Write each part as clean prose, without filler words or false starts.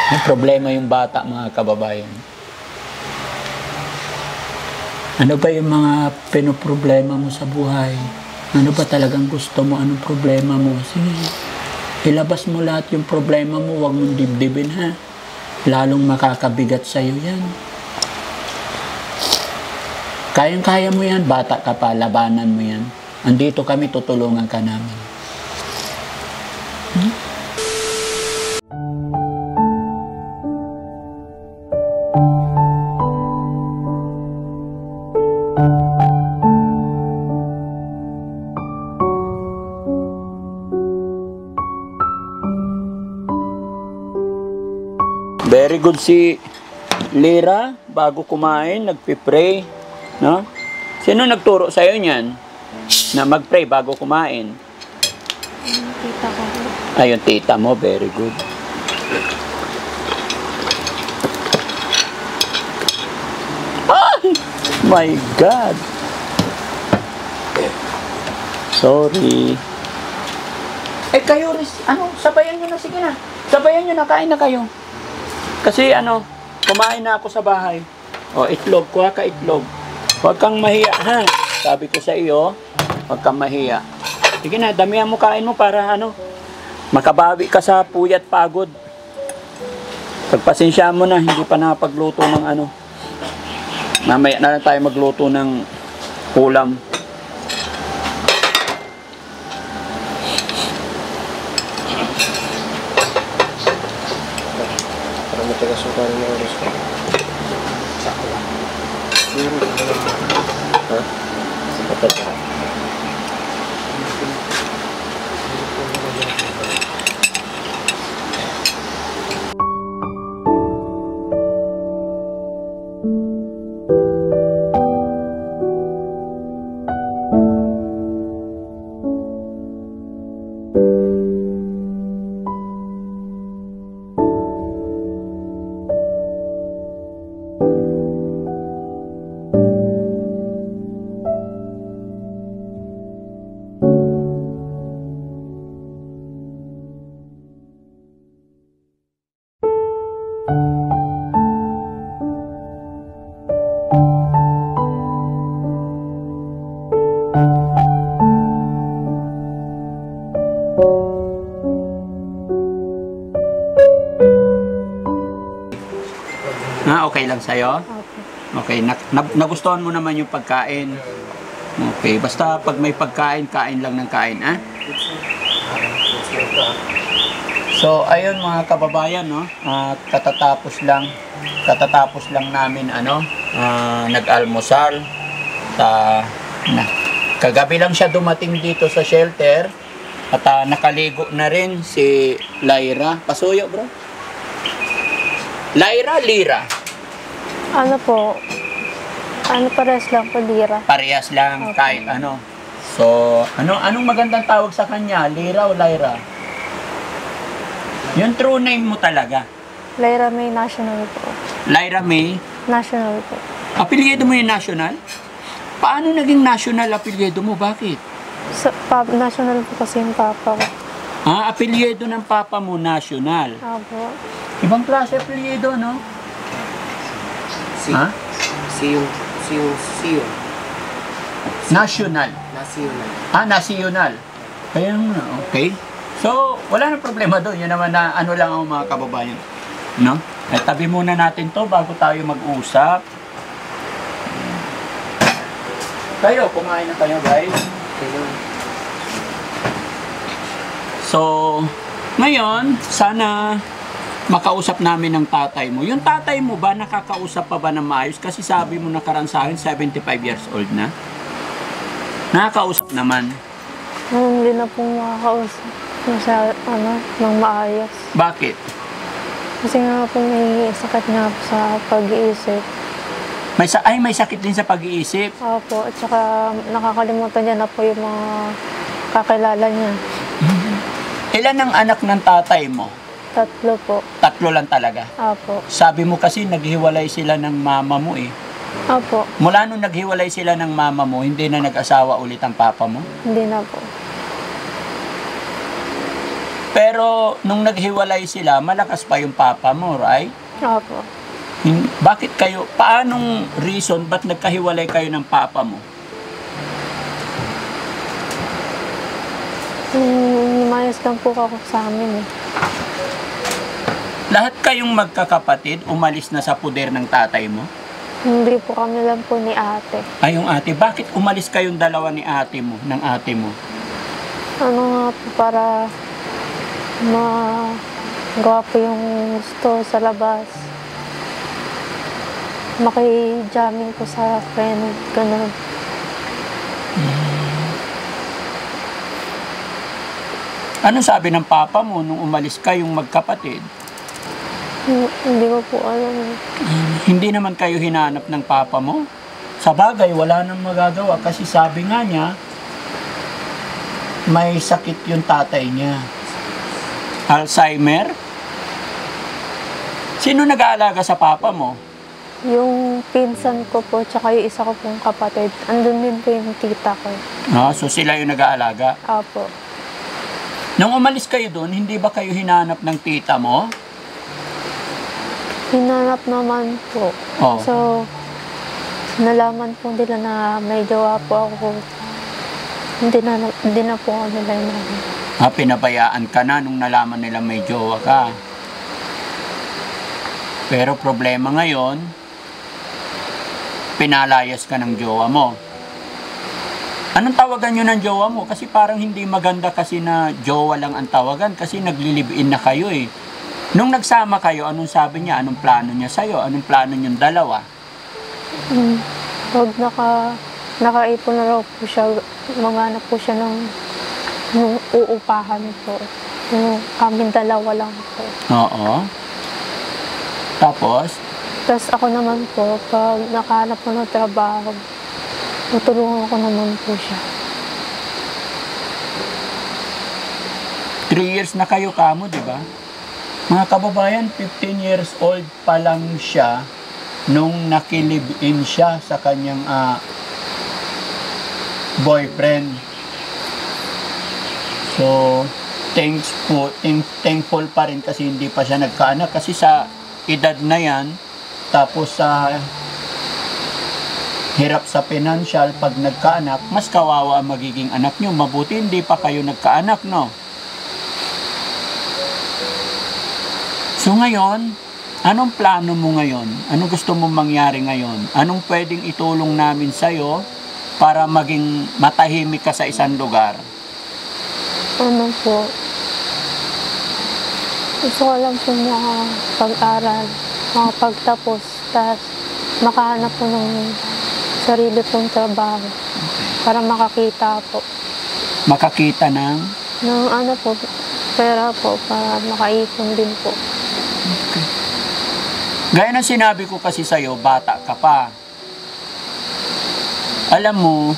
May problema yung bata, mga kababayan. Ano ba yung mga pinoproblema mo sa buhay? Ano ba talagang gusto mo? Anong problema mo? Sige, ilabas mo lahat yung problema mo. Huwag mong dibdibin, ha? Lalong makakabigat sa'yo yan. Kayang-kaya mo yan. Bata ka pa, labanan mo yan. Andito kami, tutulungan ka namin. Very good si Lira, bago kumain, nagpipray, no? Sino nagturo sa'yo niyan? Na mag-pray bago kumain? Tita ko. Ayun, tita mo, very good. Ay! My God! Sorry. Eh kayo, sabayan nyo na, sige na. Sabayan nyo na, kain na kayo. Kasi kumain na ako sa bahay. O, itlog, kuha ka itlog. Huwag kang mahiya, ha? Sabi ko sa iyo, huwag kang mahiya. Sige na, damihan mo, kain mo para makabawi ka sa puyat pagod. Pagpasensya mo na, hindi pa nakapagluto ng Mamaya na lang tayo magluto ng ulam. Taga-suka rin ang oras ko. Sako lang. Ha? Sapat ka. Okay lang sa'yo? Okay. Nagustuhan mo naman yung pagkain? Okay. Basta pag may pagkain, kain lang ng kain, ha? So, ayun mga kababayan, no? Katatapos lang namin, nag-almusal. Kagabi lang siya dumating dito sa shelter. At nakaligo na rin si Lyra. Pasuyo, bro. Lira. Ano po? Parehas lang po, Lira. Parehas lang, Okay. kahit So, anong magandang tawag sa kanya? Lira o Lyra? Yung true name mo talaga. Lyra May National po. Lyra May? National po. Apelyido mo yung national? Paano naging national apelyido mo? Bakit? National po kasi yung papa ko. Apelyido ng papa mo, national. Opo. Ibang klase apelyido, no? Ha? Siyong. National. National. National. Kaya okay. So, wala na problema doon. Yun naman na lang ang mga kababayan. No? At tabi muna natin to bago tayo mag-usap. Kayo, kumain na kayo, guys. So, ngayon, sana makausap namin ng tatay mo. Yung tatay mo ba, nakakausap pa ba ng maayos? Kasi sabi mo nakaraan sa akin, 75 years old na. Nakakausap naman. Hindi na po makakausap ng maayos. Bakit? Kasi nga po may sakit nga po sa pag-iisip. May sakit din sa pag-iisip. Opo, at saka nakakalimutan niya na po yung mga kakilala niya. Ilan ang anak ng tatay mo? 3 po. 3 lang talaga. Opo. Sabi mo kasi naghiwalay sila ng mama mo eh. Opo. Mula nung naghiwalay sila ng mama mo, hindi na nag-asawa ulit ang papa mo? Hindi na po. Pero nung naghiwalay sila, malakas pa yung papa mo, right? Opo. Bakit kayo, paanong reason, ba't nagkahiwalay kayo ng papa mo? Lumayas lang po ako sa amin eh. Lahat kayong magkakapatid, umalis na sa puder ng tatay mo? Hindi po kami lang po ni ate. Ay, yung ate, bakit umalis kayong dalawa ni ate mo, ng ate mo? Ano nga po, para magawa po yung gusto sa labas. Maki-jamming po sa friend, ganun. Ano sabi ng papa mo nung umalis kayong magkapatid? Hindi ko po alam. Hindi naman kayo hinanap ng papa mo? Sa bagay, wala nang magagawa kasi sabi nga niya, may sakit yung tatay niya. Alzheimer? Sino nag-aalaga sa papa mo? Yung pinsan ko po, tsaka yung isa ko pong kapatid, andun din po yung tita ko. So sila yung nag-aalaga. Apo. Nung umalis kayo doon, hindi ba kayo hinanap ng tita mo? Hinanap naman po. Oh. So, nalaman po nila na may jowa po ako. Hindi na po ako nila hinanap. Pinabayaan ka na nung nalaman nila may jowa ka. Pero problema ngayon, pinalayas ka ng jowa mo. Anong tawagan nyo ng jowa mo? Kasi parang hindi maganda kasi na jowa lang ang tawagan kasi nagli-live-in na kayo eh. Nung nagsama kayo, anong sabi niya? Anong plano niya sa'yo? Anong plano niyong dalawa? Pag nakaipon na raw po siya, maghanap po siya ng uupahan po. Yung kaming dalawa lang po. Oo. Tapos? Tapos ako naman po, pag nakahanap po ng trabaho, tutulungan ko naman po siya. 3 years na kayo kamo, di ba? Mga kababayan, 15 years old pa lang siya nung nakilive-in siya sa kanyang boyfriend. So, thankful pa rin kasi hindi pa siya nagkaanak kasi sa edad na yan, tapos sa hirap sa financial, pag nagkaanak, mas kawawa ang magiging anak nyo. Mabuti hindi pa kayo nagkaanak, no? So ngayon, anong plano mo ngayon? Anong gusto mong mangyari ngayon? Anong pwedeng itulong namin sa'yo para maging matahimik ka sa isang lugar? Ano po? Gusto ko lang po makapag-aral, makapagtapos, tapos makahanap po ng sarili pong trabaho para makakita po. Makakita ng? Ng ano po, pera po, para makaipon din po. Okay. Gaya ng sinabi ko kasi sa'yo, bata ka pa. Alam mo,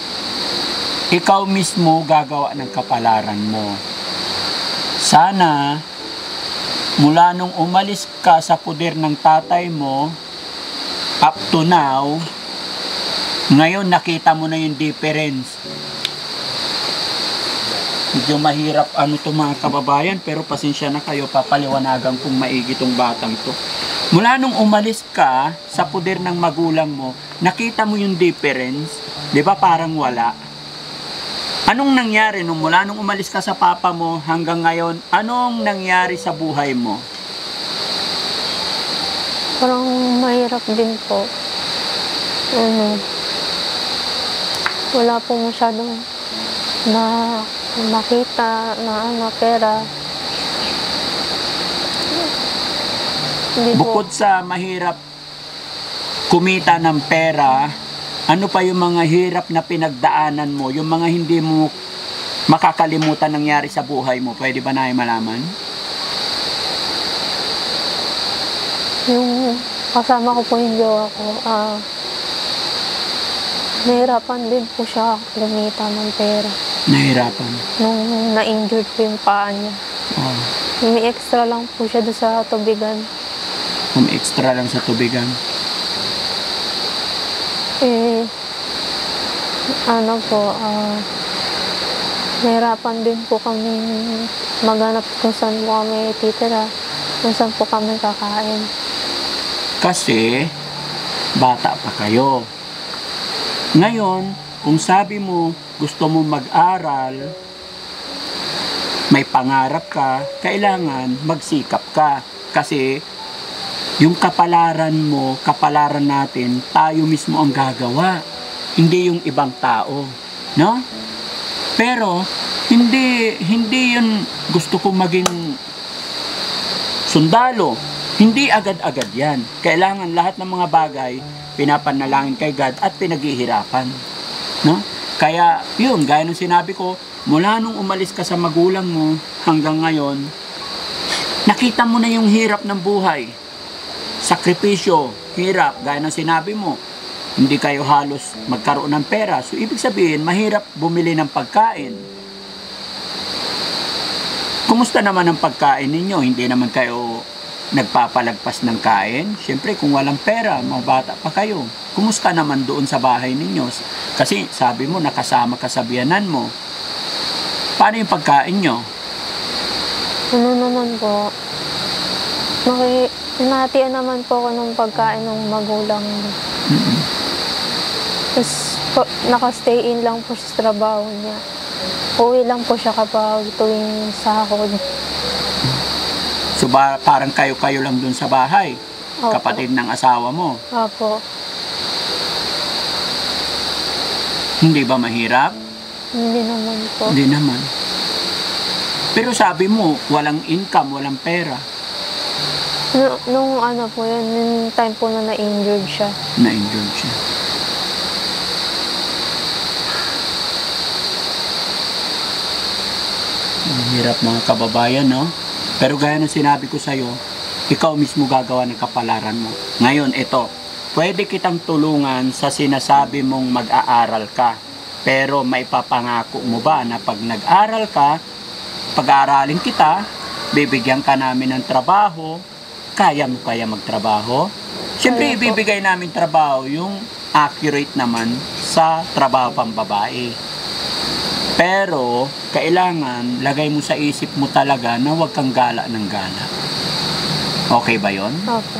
ikaw mismo gagawa ng kapalaran mo. Sana, mula nung umalis ka sa puder ng tatay mo, up to now, ngayon nakita mo na yung difference. Medyo mahirap to mga kababayan, pero pasensya na kayo, papaliwanagan kung maigi tong batang to. Mula nung umalis ka sa puder ng magulang mo, nakita mo yung difference, di ba parang wala? Anong nangyari mula nung umalis ka sa papa mo hanggang ngayon, anong nangyari sa buhay mo? Parang mahirap din po. Wala po masyadong na makita na pera. Hindi Bukod sa mahirap kumita ng pera, ano pa yung mga hirap na pinagdaanan mo, yung mga hindi mo makakalimutan nangyari sa buhay mo, pwede ba na malaman? Yung kasama ko po yung jowa ko, nahirapan din po siya kumita ng pera. Nahirapan? Nung na-injured po yung paa niya. Oh. May extra lang po siya doon sa tubigan. Extra lang sa tubigan? Ano po, Nahirapan din po kami maghanap kung saan po kami titira, kung saan po kami kakain. Kasi, bata pa kayo. Ngayon, kung sabi mo, gusto mo mag-aral, may pangarap ka, kailangan magsikap ka. Kasi, yung kapalaran mo, kapalaran natin, tayo mismo ang gagawa. Hindi yung ibang tao. No? Pero, hindi yun gusto ko maging sundalo. Hindi agad-agad yan. Kailangan lahat ng mga bagay, pinapanalangin kay God at pinaghihirapan. No? Kaya, yun, gaya ng sinabi ko, mula nung umalis ka sa magulang mo hanggang ngayon, nakita mo na yung hirap ng buhay. Sakripisyo, hirap, gaya ng sinabi mo, hindi kayo halos magkaroon ng pera. So, ibig sabihin, mahirap bumili ng pagkain. Kumusta naman ang pagkain ninyo? Hindi naman kayo nagpapalagpas ng kain? Siyempre, kung walang pera, mga bata pa kayo. Kumusta naman doon sa bahay ninyo? Kasi, sabi mo, nakasama ka sa biyanan mo. Paano yung pagkain nyo? Ano naman po, hinatian naman po ako ng pagkain ng magulang. Tapos, nakastay in lang po siya sa trabaho niya. Uwi lang po siya kapag tuwing sahod. So, parang kayo-kayo lang dun sa bahay? Opo. Kapatid ng asawa mo? Opo. Hindi ba mahirap? Hindi naman po. Hindi naman. Pero sabi mo, walang income, walang pera. Nung ano po yun, yung time po na na-injured siya. Na-injured siya. Ang hirap mga kababayan, no? Pero gaya ng sinabi ko sa'yo, ikaw mismo gagawa ng kapalaran mo. Ngayon, ito, pwede kitang tulungan sa sinasabi mong mag-aaral ka. Pero may papangako mo ba na pag nag-aral ka, pag-aaralin kita, bibigyan ka namin ng trabaho, kaya mo kaya magtrabaho? Siyempre, Kaya po. ibibigay namin trabaho yung accurate naman sa trabaho pang babae. Pero, kailangan, lagay mo sa isip mo talaga na huwag kang gala ng gala. Okay ba yon? Opo.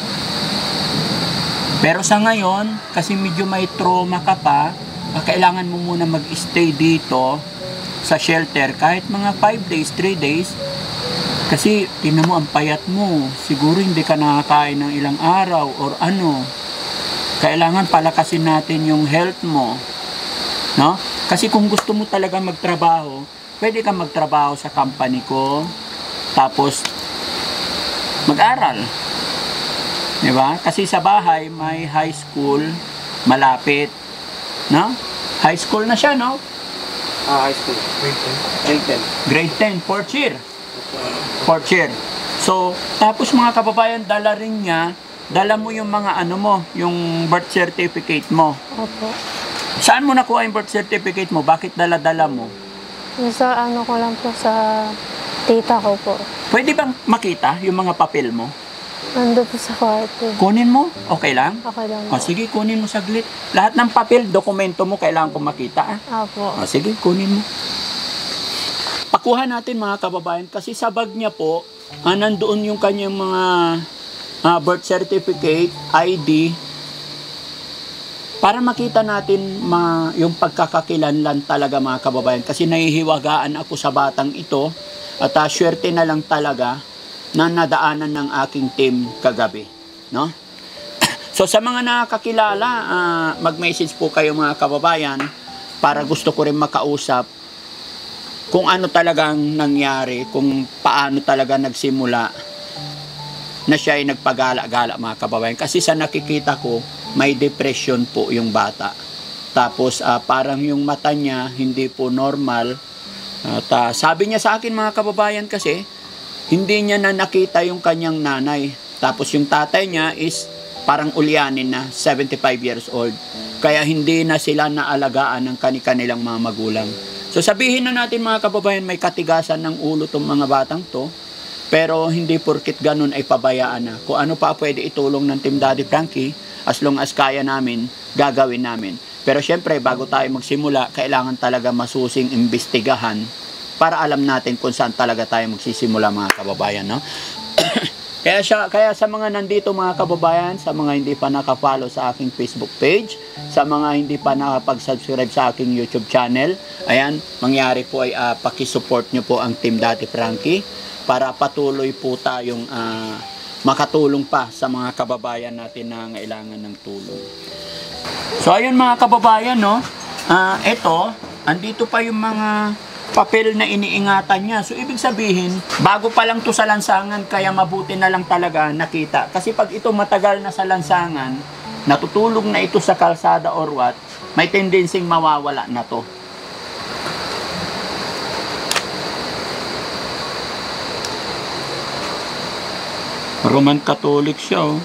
Pero sa ngayon, kasi medyo may trauma ka pa, kailangan mo muna mag-stay dito sa shelter kahit mga 5 days, 3 days. Kasi, tingnan mo, ang payat mo. Siguro hindi ka nakakain ng ilang araw or ano. Kailangan palakasin natin yung health mo. No? Kasi kung gusto mo talaga magtrabaho, pwede kang magtrabaho sa company ko, tapos mag-aral. Diba? Kasi sa bahay, may high school, malapit. No? High school na siya, no? High school. Grade 10. Grade 10, 4th year. 4th year. So, tapos mga kababayan, dala rin niya, dala mo yung mga ano mo, yung birth certificate mo. Opo. Saan mo nakuha yung birth certificate mo? Bakit dala-dala mo? Sa ano ko lang po sa tita ko po. Pwede bang makita yung mga papel mo? Nandun po sa kwarto. Kunin mo? Okay lang? Okay lang O po. sige, kunin mo saglit. Lahat ng papel, dokumento mo, kailangan ko makita. Opo. O sige, kunin mo. Pakuha natin mga kababayan kasi sa bag niya po, nandoon yung kanyang mga birth certificate, ID, para makita natin yung pagkakakilanlan talaga mga kababayan. Kasi nahihiwagaan ako sa batang ito at swerte na lang talaga na nadaanan ng aking team kagabi. No? So sa mga nakakilala, mag-message po kayo mga kababayan para gusto ko rin makausap kung ano talagang nangyari, kung paano talaga nagsimula na siya ay nagpagala-gala mga kababayan. Kasi sa nakikita ko, may depression po yung bata. Tapos parang yung mata niya hindi po normal. At sabi niya sa akin mga kababayan kasi, hindi niya na nakita yung kanyang nanay. Tapos yung tatay niya is parang ulyanin na, 75 years old. Kaya hindi na sila naalagaan ng kanilang mga magulang. So sabihin na natin mga kababayan, may katigasan ng ulo tong mga batang to. Pero hindi porkit ganun ay pabayaan na. Kung ano pa pwede itulong ng Team Daddy Frankie, as long as kaya namin, gagawin namin. Pero syempre, bago tayo magsimula, kailangan talaga masusing imbestigahan para alam natin kung saan talaga tayo magsisimula mga kababayan, no? Kaya sa mga nandito mga kababayan, sa mga hindi pa naka-follow sa aking Facebook page, sa mga hindi pa nakapag-subscribe sa aking YouTube channel, ayan, mangyari po ay paki-support nyo po ang Team Daddy Frankie para patuloy po tayong makatulong pa sa mga kababayan natin na kailangan ng tulong. So ayun mga kababayan, no, ito, andito pa yung mga papel na iniingatan niya. So, ibig sabihin, bago pa lang to sa lansangan, kaya mabuti na lang talaga nakita. Kasi pag ito matagal na sa lansangan, natutulog na ito sa kalsada or what, may tendencying mawawala na to. Roman Catholic siya, oh.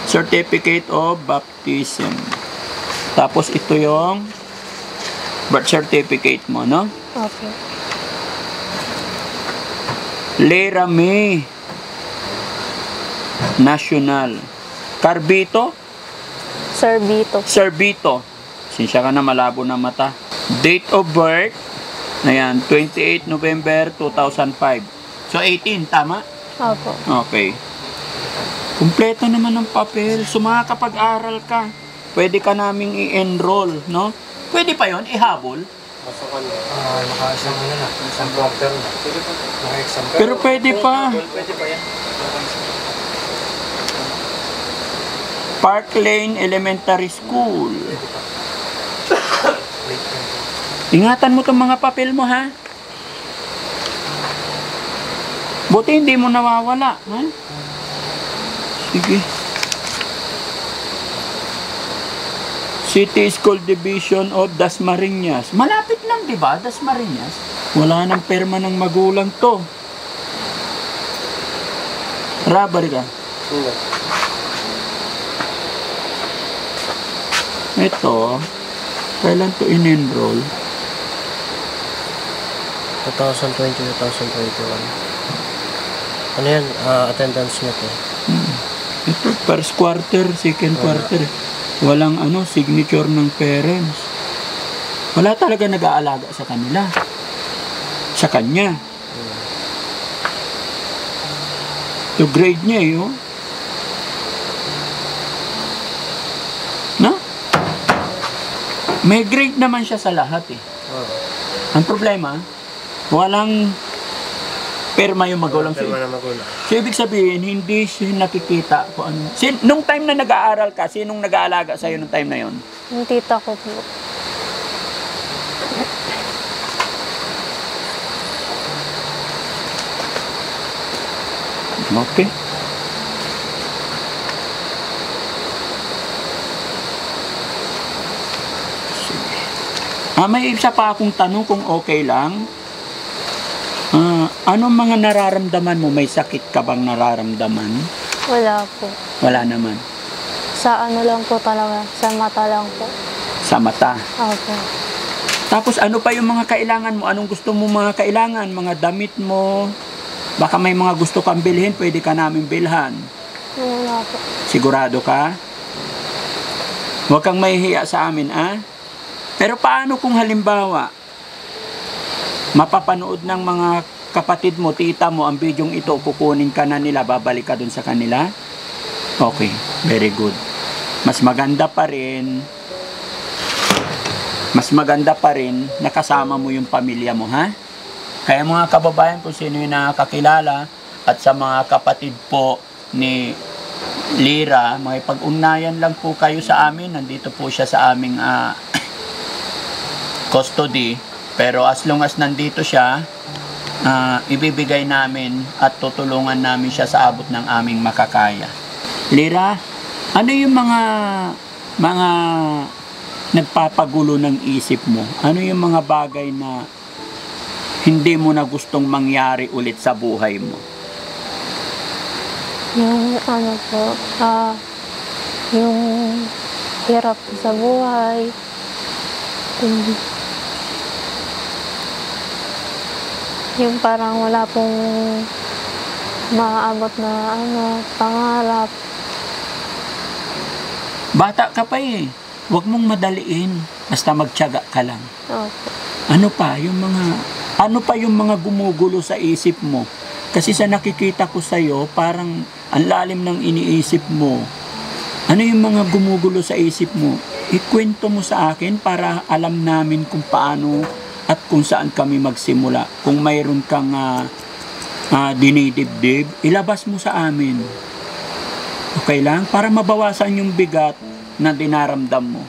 Certificate of Baptism. Tapos ito yung birth certificate mo, no? Okay. Lera May National. Carbito? Servito. Sinsya ka na, malabo na mata. Date of birth, ayan, 28 November 2005. So, 18, tama? Opo. Okay. Kumpleto naman ng papel. So, makakapag-aral ka. Pwede ka naming i-enroll, no? Pwede pa yon ihabol? Masukan na. Naka-exam mo na. Isang quarter na. Naka-exam ka. Pero pwede pa. Pwede pa yan. Park Lane Elementary School. Ingatan mo itong mga papel mo, ha? Buti hindi mo nawawala, ha? Sige. City School Division of Dasmariñas. Malapit lang, di ba? Dasmariñas. Wala nang perma ng magulang to. Rubber ka. Ito, kailan to in-enroll? 2020-2021. Ano yan? Attendance nyo to. Ito, first quarter, second quarter. Walang signature ng parents. Wala talaga nag-aalaga sa kanila. Sa kanya. Ito grade niya, oh. No? May grade naman siya sa lahat, eh. Ang problema, walang perma yung magulang. Perma na magulang. So, ibig sabihin, hindi siya nakikita kung ano. Nung time na nag-aaral ka, sinong nag-aalaga sa'yo nung time na yon? Yung tita ko po. Okay. May isa pa akong tanong kung okay lang. Anong mga nararamdaman mo? May sakit ka bang nararamdaman? Wala po. Wala naman. Sa ano lang po talaga, sa mata lang po. Sa mata. Opo. Tapos ano pa yung mga kailangan mo? Anong gusto mo mga kailangan? Mga damit mo? Baka may mga gusto kang bilhin, pwede ka namin bilhan. Wala po. Sigurado ka? Huwag kang mahihiya sa amin, Pero paano kung halimbawa, mapapanood ng mga kapatid mo, tita mo, ang bidyong ito, kukunin ka na nila, babalik ka dun sa kanila? Okay, very good. Mas maganda pa rin nakasama mo yung pamilya mo, ha? Kaya mga kababayan, kung sino yung nakakilala, at sa mga kapatid po ni Lira, makipag-ugnayan lang po kayo sa amin. Nandito po siya sa aming custody. Pero as long as nandito siya, ibibigay namin at tutulungan namin siya sa abot ng aming makakaya. Lira, ano yung mga nagpapagulo ng isip mo? Ano yung mga bagay na hindi mo na gustong mangyari ulit sa buhay mo? Yung ano po, yung hirap sa buhay. Yung parang wala pong maaabot na pangarap. Bata ka pa eh. Huwag mong madaliin. Basta magtiyaga ka lang. Opo. Ano pa yung mga gumugulo sa isip mo? Kasi sa nakikita ko sa'yo, parang ang lalim ng iniisip mo. Ano yung mga gumugulo sa isip mo? Ikwento mo sa akin para alam namin kung paano at kung saan kami magsimula. Kung mayroon kang dinidibdib, ilabas mo sa amin. Okay lang? Para mabawasan yung bigat na dinaramdam mo.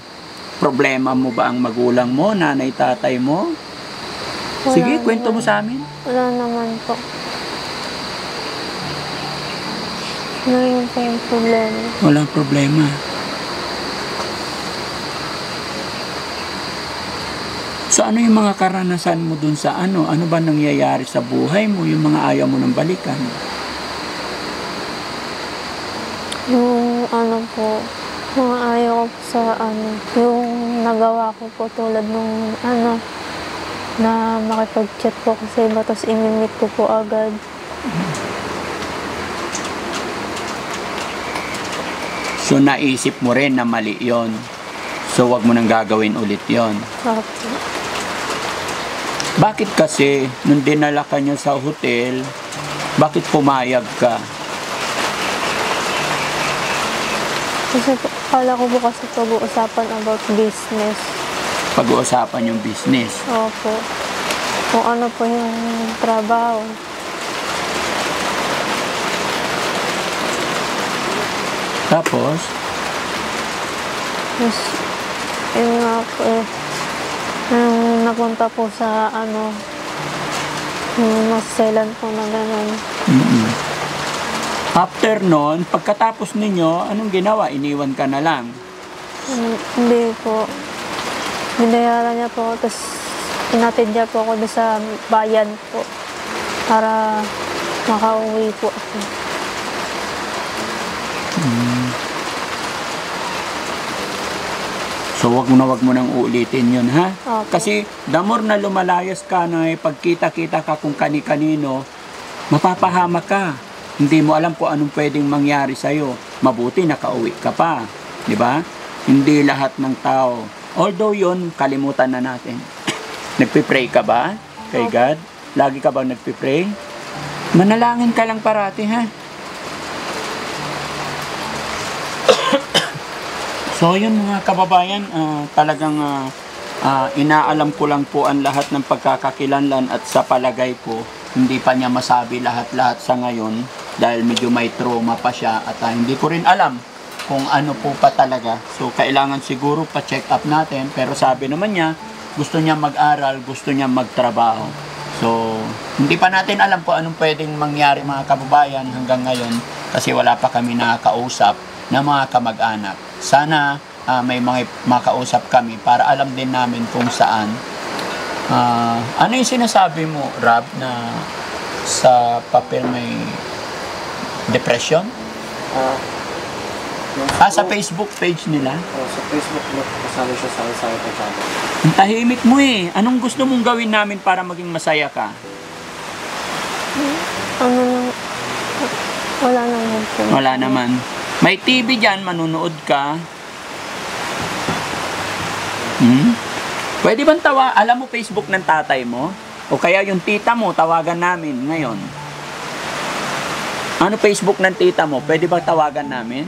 Problema mo ba ang magulang mo, nanay, tatay mo? Sige, kwento mo sa amin. Wala naman po. Wala naman po yung problema. Walang problema. So ano yung mga karanasan mo dun sa ano? Ano ba nangyayari sa buhay mo? Yung mga ayaw mo nang balikan? Yung ano po, mga ayaw ko po sa ano, yung nagawa ko po tulad nung ano, na makipag-chat po ko sa iba, tapos imimit ko po agad. So naisip mo rin na mali yon. So wag mo nang gagawin ulit yon. Opo. Bakit kasi nung dinala ka niya sa hotel, bakit pumayag ka? Kasi po, akala ko po kasi pag-uusapan about business. Pag-uusapan yung business. Opo. Kung ano po yung trabaho. Tapos, Tapos, yun nga po eh. Nung napunta po sa ano, yung maselan po na gano'n. after nun, pagkatapos ninyo, anong ginawa? Iniwan ka na lang. Hindi po. Binayaran niya po ako, tapos pinatid niya po ako doon sa bayan po para makauwi po ako. So wag mo nang uulitin yun, ha? Opo. Kasi the more na lumalayas ka na pagkita-kita ka kung kani-kanino, mapapahamak ka. Hindi mo alam kung anong pwedeng mangyari sa'yo. Mabuti nakauwi ka pa. Di ba? Hindi lahat ng tao. Although yun, kalimutan na natin. Nagpipray ka ba kay Opo. God? Lagi ka bang nagpipray? Manalangin ka lang parati, ha? So yun mga kababayan, talagang inaalam ko lang po ang lahat ng pagkakakilanlan at sa palagay ko, hindi pa niya masabi lahat-lahat sa ngayon dahil medyo may trauma pa siya at hindi ko rin alam kung ano po pa talaga. So kailangan siguro pa-check up natin, pero sabi naman niya, gusto niya mag-aral, gusto niya magtrabaho. So hindi pa natin alam kung anong pwedeng mangyari mga kababayan hanggang ngayon kasi wala pa kami nakakausap na mga kamag-anak. Sana may mga makausap kami para alam din namin kung saan. Ano yung sinasabi mo, Rab, na sa papel may depression? Sa Facebook page nila? Sa Facebook, kasali siya sa anxiety channel. Ang tahimik mo eh. Anong gusto mong gawin namin para maging masaya ka? Ano lang, wala naman po. Wala naman. May TV dyan, manunood ka. Pwede bang alam mo Facebook ng tatay mo? O kaya yung tita mo, tawagan namin ngayon. Ano Facebook ng tita mo? Pwede bang tawagan namin?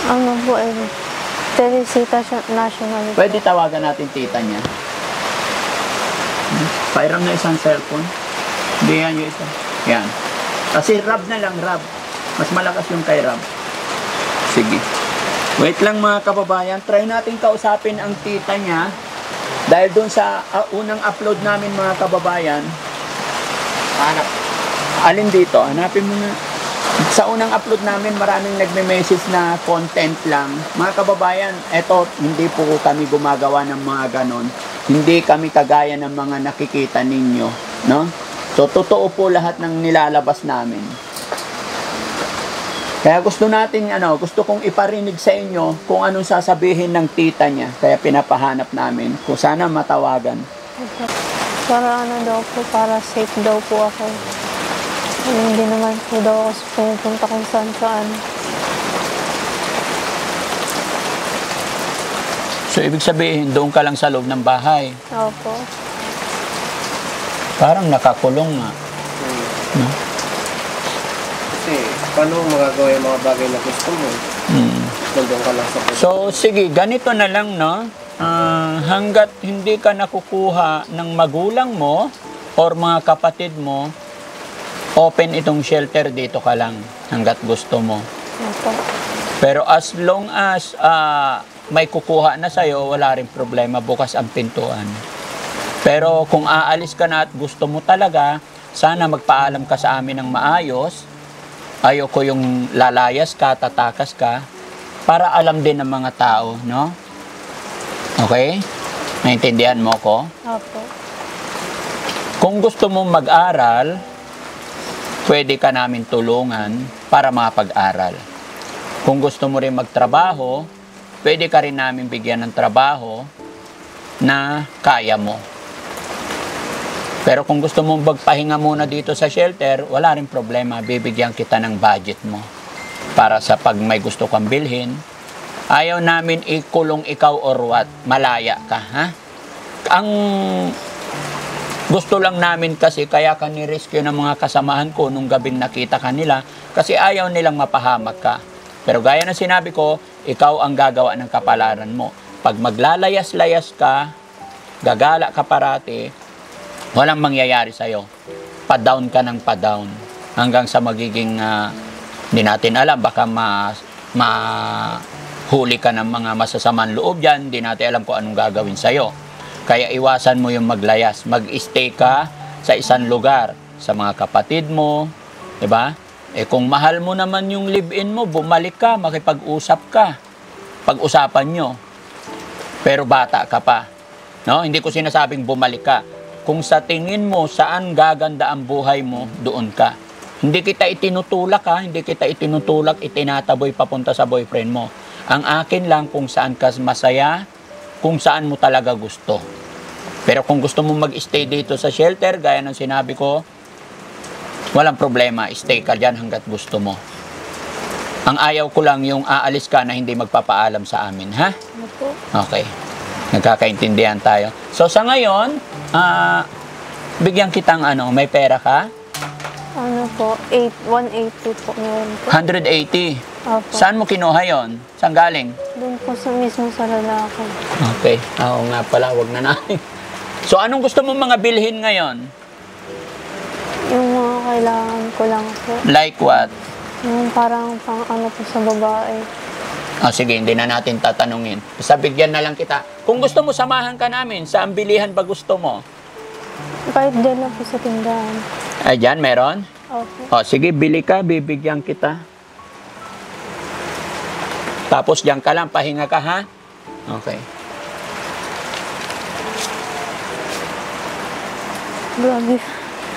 Ano po eh, Teresita National. Pwede tawagan natin tita niya. Pairam na isang cellphone. Hindi yan yung isa. Yan. Kasi Rab na lang, Rab. Mas malakas yung kay Rab. Sige. Wait lang mga kababayan. Try natin kausapin ang tita niya. Dahil doon sa unang upload namin mga kababayan. Hanap. Alin dito? Hanapin mo na. Sa unang upload namin, maraming nagme-message na content lang. Mga kababayan, eto, hindi po kami gumagawa ng mga ganon. Hindi kami kagaya ng mga nakikita ninyo. No? So, totoo po lahat ng nilalabas namin. Kaya gusto kong iparinig sa inyo kung anong sasabihin ng tita niya. Kaya pinapahanap namin kung sana matawagan. Para ano daw po, para safe daw po ako. Hindi naman po daw ako pumunta kung saan. So So, ibig sabihin, doon ka lang sa loob ng bahay. Opo. Parang nakakulong nga. No? Kasi, paano mo magagawa yung mga bagay na gusto mo? Nandun ka lang sa pwede. So, sige, ganito na lang, no? Hanggat hindi ka nakukuha ng magulang mo or mga kapatid mo, open itong shelter, dito ka lang hanggat gusto mo. Opo. Pero as long as may kukuha na sa'yo, wala rin problema, bukas ang pintuan. Pero kung aalis ka na at gusto mo talaga, sana magpaalam ka sa amin ng maayos. Ayoko yung lalayas ka, tatakas ka, para alam din ng mga tao, no? Okay? Naintindihan mo ko? Opo. Kung gusto mo mag-aral, pwede ka namin tulungan para makapag-aral. Kung gusto mo rin magtrabaho, pwede ka rin namin bigyan ng trabaho na kaya mo. Pero kung gusto mo magpahinga muna dito sa shelter, wala rin problema. Bibigyan kita ng budget mo para sa pag may gusto kang bilhin. Ayaw namin ikulong ikaw or what. Malaya ka, ha? Ang gusto lang namin kasi, kaya ka ni-rescue ng mga kasamahan ko nung gabing nakita kanila, kasi ayaw nilang mapahamak ka. Pero gaya na sinabi ko, ikaw ang gagawa ng kapalaran mo. Pag maglalayas-layas ka, gagala ka parati, walang mangyayari sa'yo. Pa-down ka ng pa-down. Hanggang sa magiging, hindi natin alam, baka mahuli ka ng mga masasamang loob dyan, hindi natin alam kung anong gagawin sa'yo. Kaya iwasan mo yung maglayas. Mag-stay ka sa isang lugar, sa mga kapatid mo, diba? Kung mahal mo naman yung live-in mo, bumalik ka, makipag-usap ka. Pag-usapan nyo. Pero bata ka pa. No? Hindi ko sinasabing bumalik ka. Kung sa tingin mo saan gaganda ang buhay mo, doon ka. Hindi kita itinutulak, ha? Hindi kita itinutulak, itinataboy papunta sa boyfriend mo. Ang akin lang kung saan ka masaya, kung saan mo talaga gusto. Pero kung gusto mo mag-stay dito sa shelter, gaya ng sinabi ko, walang problema, stay ka dyan hanggat gusto mo. Ang ayaw ko lang yung aalis ka na hindi magpapaalam sa amin, ha? Opo. Okay. Nagkakaintindihan tayo. So sa ngayon, bigyan kitang may pera ka? Ano po? 180 po meron po. 180. Opo. Saan mo kinuha yon? Saan galing? Doon po sa mismo sa lalaki. Okay. Oo nga pala, wag na natin. So anong gusto mo mga bilhin ngayon? Yung mga kailangan ko lang po. Like what? Yung parang pang ano po sa babae. Sige, hindi na natin tatanungin. Basta bigyan na lang kita. Kung gusto mo, samahan ka namin. Saan bilihan ba gusto mo? Kahit din lang po sa tindahan. Ay, dyan, meron? Opo. Sige, bili ka, bibigyan kita. Tapos dyan ka lang, pahinga ka, ha? Okay. Grabe.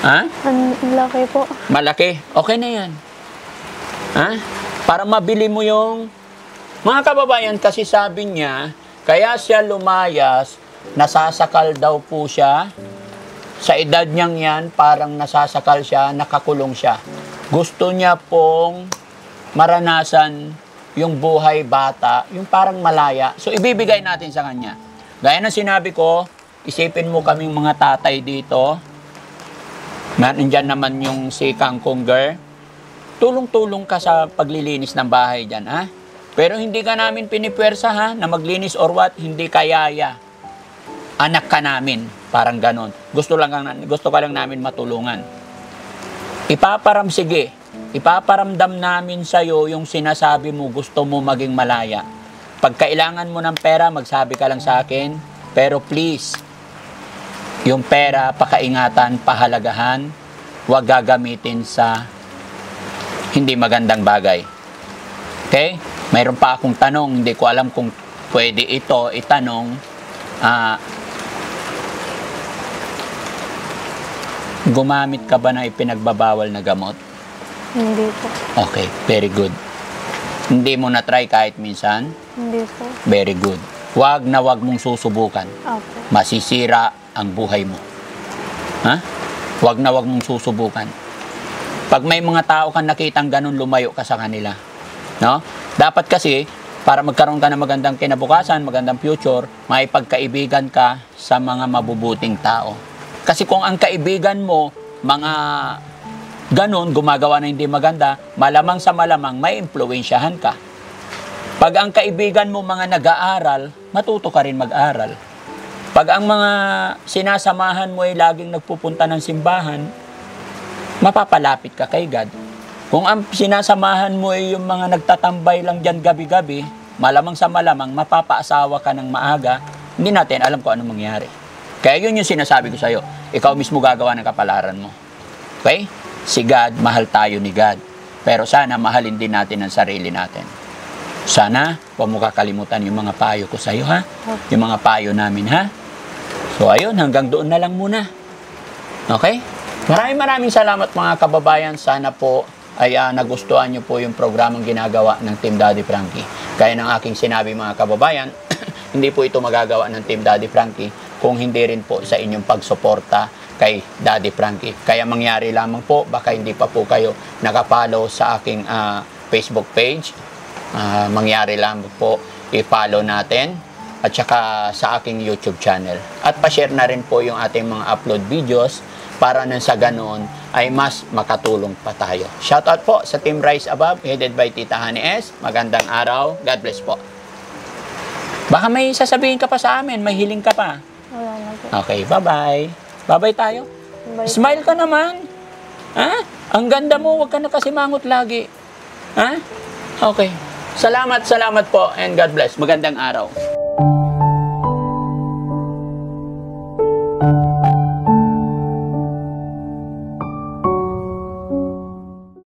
Ha? Ang laki po. Malaki. Okay na yan. Ha? Para mabili mo yung... Mga kababayan, kasi sabi niya, kaya siya lumayas, nasasakal daw po siya. Sa edad niyang yan, parang nasasakal siya, nakakulong siya. Gusto niya pong maranasan yung buhay bata, yung parang malaya. So, ibibigay natin sa kanya. Gaya na sinabi ko, isipin mo kaming mga tatay dito. Nandiyan naman yung si Kangkong girl. Tulong-tulong ka sa paglilinis ng bahay dyan, ha? Pero hindi ka namin pinipwersa, ha? Na maglinis or what, hindi kayaya. Anak ka namin, parang ganon. Gusto ka lang namin matulungan. Ipaparamdam namin sa'yo yung sinasabi mo, gusto mo maging malaya. Pag kailangan mo ng pera, magsabi ka lang sa akin. Pero please, yung pera, pakaingatan, pahalagahan, huwag gagamitin sa hindi magandang bagay. Okay? Mayroon pa akong tanong, hindi ko alam kung pwede ito itanong. Gumamit ka ba na ipinagbabawal na gamot? Hindi po. Okay, very good. Hindi mo na-try kahit minsan? Hindi po. Very good. Wag na wag mong susubukan. Opo. Masisira ang buhay mo. Ha? Wag na wag mong susubukan. Pag may mga tao kang nakitang ganun, lumayo ka sa kanila. No? Dapat kasi, para magkaroon ka ng magandang kinabukasan, magandang future, maipagkaibigan ka sa mga mabubuting tao. Kasi kung ang kaibigan mo, mga ganon, gumagawa na hindi maganda, malamang sa malamang, may impluwensyahan ka. Pag ang kaibigan mo mga nag-aaral, matuto ka rin mag-aral. Pag ang mga sinasamahan mo ay laging nagpupunta ng simbahan, mapapalapit ka kay God. Kung ang sinasamahan mo ay yung mga nagtatambay lang dyan gabi-gabi, malamang sa malamang, mapapaasawa ka ng maaga, hindi natin alam kung anong mangyari. Kaya yun yung sinasabi ko sa'yo. Ikaw mismo gagawa ng kapalaran mo. Okay? Si God, mahal tayo ni God. Pero sana mahalin din natin ang sarili natin. Sana, huwag mo kakalimutan yung mga payo ko sa'yo, ha? Yung mga payo namin, ha? So, ayun, hanggang doon na lang muna. Okay? Maraming salamat mga kababayan. Sana po ay nagustuhan nyo po yung programang ginagawa ng Team Daddy Frankie. Kaya ng aking sinabi mga kababayan, hindi po ito magagawa ng Team Daddy Frankie kung hindi rin po sa inyong pagsuporta kay Daddy Frankie. Kaya mangyari lamang po, baka hindi pa po kayo nakapollow sa aking Facebook page. Mangyari lamang po, i-follow natin at saka sa aking YouTube channel. At pa-share na rin po yung ating mga upload videos para nang sa ganon ay mas makatulong pa tayo. Shoutout po sa Team Rise Above, headed by Tita Honey S. Magandang araw. God bless po. Baka may sasabihin ka pa sa amin, may hiling ka pa. Wala na po. Okay, bye-bye. Bye-bye tayo. Bye. Smile ka naman. Ha? Ang ganda mo, huwag ka na kasi mangot lagi. Ha? Okay. Salamat po and God bless. Magandang araw.